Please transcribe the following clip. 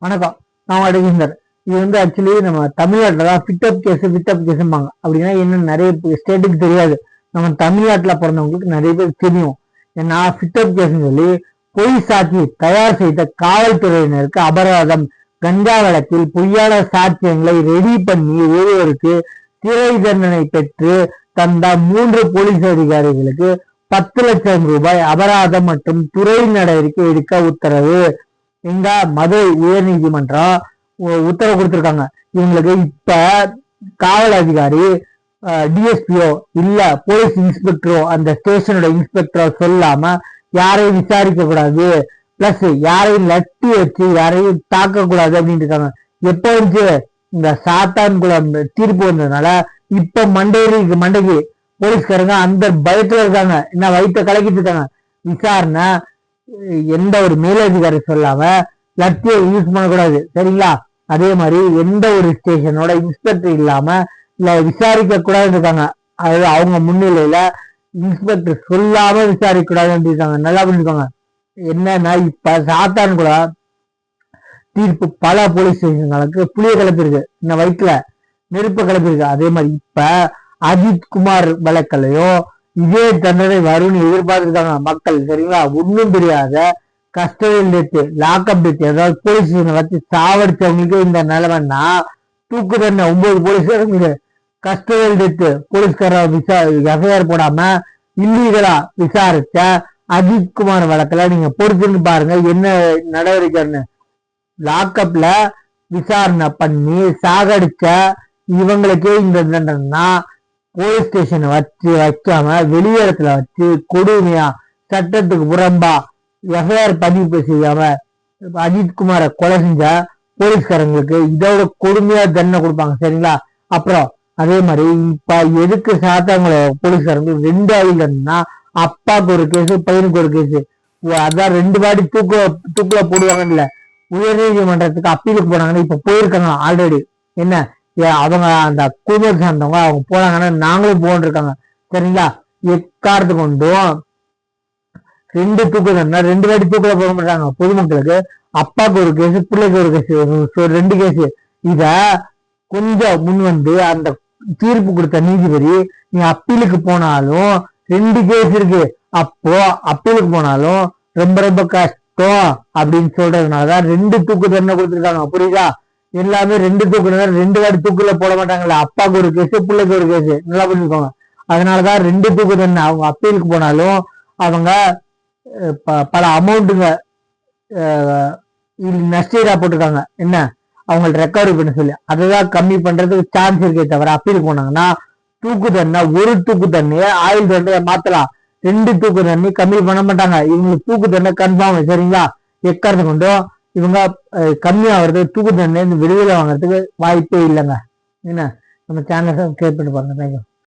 வணக்கம். நான் அடகிந்தர். இது ஆக்சுவலி நம்ம தமிழ்நாட்டில் தான் ஃபிட்டப் கேஸும்பாங்க. அப்படின்னா என்னன்னு நிறைய ஸ்டேட்டுக்கு தெரியாது. நம்ம தமிழ்நாட்டில் பிறந்தவங்களுக்கு நிறைய பேர் தெரியும். ஏன்னா ஃபிட்டப் கேஸ்ன்னு சொல்லி பொய் சாட்சி தயார் செய்த காவல்துறையினருக்கு அபராதம். கஞ்சா வழக்கில் பொய்யான சாட்சியங்களை ரெடி பண்ணி ஒருவருக்கு சிறை தண்டனை பெற்று தந்த 3 போலீஸ் அதிகாரிகளுக்கு 10 லட்சம் ரூபாய் அபராதம் மற்றும் துறை நடவடிக்கை எடுக்க உத்தரவு. எங்க மதுரை உயர் நீதிமன்றம் உத்தரவு கொடுத்திருக்காங்க. இவங்களுக்கு இப்ப காவல் அதிகாரி டிஎஸ்பியோ இல்ல போலீஸ் இன்ஸ்பெக்டரோ அந்த ஸ்டேஷனோட இன்ஸ்பெக்டரோ சொல்லாம யாரையும் விசாரிக்க கூடாது, பிளஸ் யாரையும் லட்டி வச்சு யாரையும் தாக்க கூடாது அப்படின்னு இருக்காங்க. எப்ப வந்து இந்த சாத்தான்குளம் தீர்ப்பு வந்ததுனால இப்ப மண்டைக்கு போலீஸ்காரங்க அந்த பயத்துல இருக்காங்க. என்ன வயிற்ற கலக்கிட்டு இருக்காங்க. விசாரணை எந்த ஒரு மேலதிகாரி சொல்லாம லத்தியை யூஸ் பண்ணக்கூடாது, சரிங்களா? அதே மாதிரி எந்த ஒரு ஸ்டேஷனோட இன்ஸ்பெக்டர் இல்லாம இல்ல விசாரிக்க கூடாதுன்னு இருக்காங்க. அதாவது அவங்க முன்னிலையில இன்ஸ்பெக்டர் சொல்லாம விசாரிக்க கூடாதுன்னு இருக்காங்க. நல்லா பண்ணிருக்காங்க. என்னன்னா இப்ப சாத்தான்குளம் தீர்ப்பு பல போலீஸ் ஸ்டேஷன்களுக்கு புளிய கிளப்பிருக்கு, இந்த வயிற்றுல நெருப்ப கிளப்பிருக்கு. அதே மாதிரி இப்ப அஜித் குமார் வழக்கிலையும் இதே தண்டனை வரும்னு எதிர்பார்த்துருக்காங்க மக்கள், சரிங்களா? ஒன்றும் தெரியாத கஸ்டடியல் டெத்து, லாக்அப் டெத்து, அதாவது போலீஸ் ஸ்டேஷனை வச்சு சாவடிச்சவங்களுக்கு இந்த நிலைமைன்னா தூக்கு தண்டனை 9 போலீஸ்காரங்களுக்கு கஸ்டடியல் டெத்து, போலீஸ்கார எஃப்ஐஆர் போடாம இல்லீகலா விசாரிச்ச அஜித் குமார் வழக்கில் நீங்க பொறுத்துன்னு பாருங்க என்ன நடவடிக்கைன்னு. லாக்அப்ல விசாரணை பண்ணி சாகடிச்ச இவங்களுக்கே இந்த தண்டனைனா போலீஸ் ஸ்டேஷனை வைக்காம வெளியிடத்துல வச்சு கொடுமையா சட்டத்துக்கு புறம்பா எஃப்ஐஆர் பதிவு செய்யாம அஜித் குமாரை கொலை செஞ்ச போலீஸ்காரங்களுக்கு இதோட கொடுமையா தண்டனை கொடுப்பாங்க, சரிங்களா? அப்புறம் அதே மாதிரி இப்ப எதுக்கு சாத்தாங்குள போலீஸ்காரங்களுக்கு 2 ஆயுதம்னா அப்பாவுக்கு ஒரு கேஸ், பையனுக்கு ஒரு கேஸ், அதான் 2 வாட்டி தூக்குல போடுவாங்கன்னு இல்ல, உயர் நீதிமன்றத்துக்கு அப்பீலுக்கு போனாங்கன்னு இப்ப போயிருக்காங்க ஆல்ரெடி. என்ன அவங்க அந்த குடும்பத்தை சார்ந்தவங்க அவங்க போனாங்கன்னா நாங்களும் போன்னு இருக்காங்க, சரிங்களா? எக்காரத்து கொண்டும் 2 தூக்கு தண்டனை 2 வாட்டி தூக்குல போக மாட்டாங்க பொதுமக்களுக்கு. அப்பாவுக்கு ஒரு கேஸ், பிள்ளைக்கு ஒரு கேஸ், 2 கேஸ். இத கொஞ்சம் முன் வந்து அந்த தீர்ப்பு கொடுத்த நீதிபதி நீ அப்பீலுக்கு போனாலும் 2 கேஸ் இருக்கு, அப்போ அப்பீலுக்கு போனாலும் ரொம்ப ரொம்ப கஷ்டம் அப்படின்னு சொல்றதுனாலதான் 2 தூக்கு தண்டனை கொடுத்துருக்காங்க, புரியுதா? எல்லாமே 2 தூக்கு தண்டனை 2 வாட்டி தூக்குல போட மாட்டாங்கல்ல, அப்பாவுக்கு ஒரு கேஸ், பிள்ளைக்கு ஒரு கேஸ், நல்லா பண்ணிருக்காங்க. அதனாலதான் 2 தூக்கு தண்டனை. அவங்க அப்பீலுக்கு போனாலும் அவங்க பல அமௌண்ட்டுங்க நஷ்டீடா போட்டிருக்காங்க, என்ன அவங்கள்ட்ட ரெக்கவரி பண்ண சொல்லி அதைதான் கம்மி பண்றதுக்கு சான்ஸ் இருக்கே தவிர அப்பீலுக்கு போனாங்கன்னா தூக்கு தண்டனை 1 தூக்கு தண்ணியை ஆயுள் தண்டனை மாத்தலாம், 2 தூக்கு தண்ணி கம்மி பண்ண மாட்டாங்க. இவங்களுக்கு தூக்கு தண்டனை கன்ஃபார்ம், சரிங்களா? எக்காரத்தை கொண்டும் இவங்க கம்மியாகிறது தூக்கு தண்டனை விடுதலை வாங்குறதுக்கு வாய்ப்பே இல்லைங்க. என்ன நம்ம சேனலை சப்ஸ்கிரைப் பண்ணி பாருங்க. தேங்க்யூ.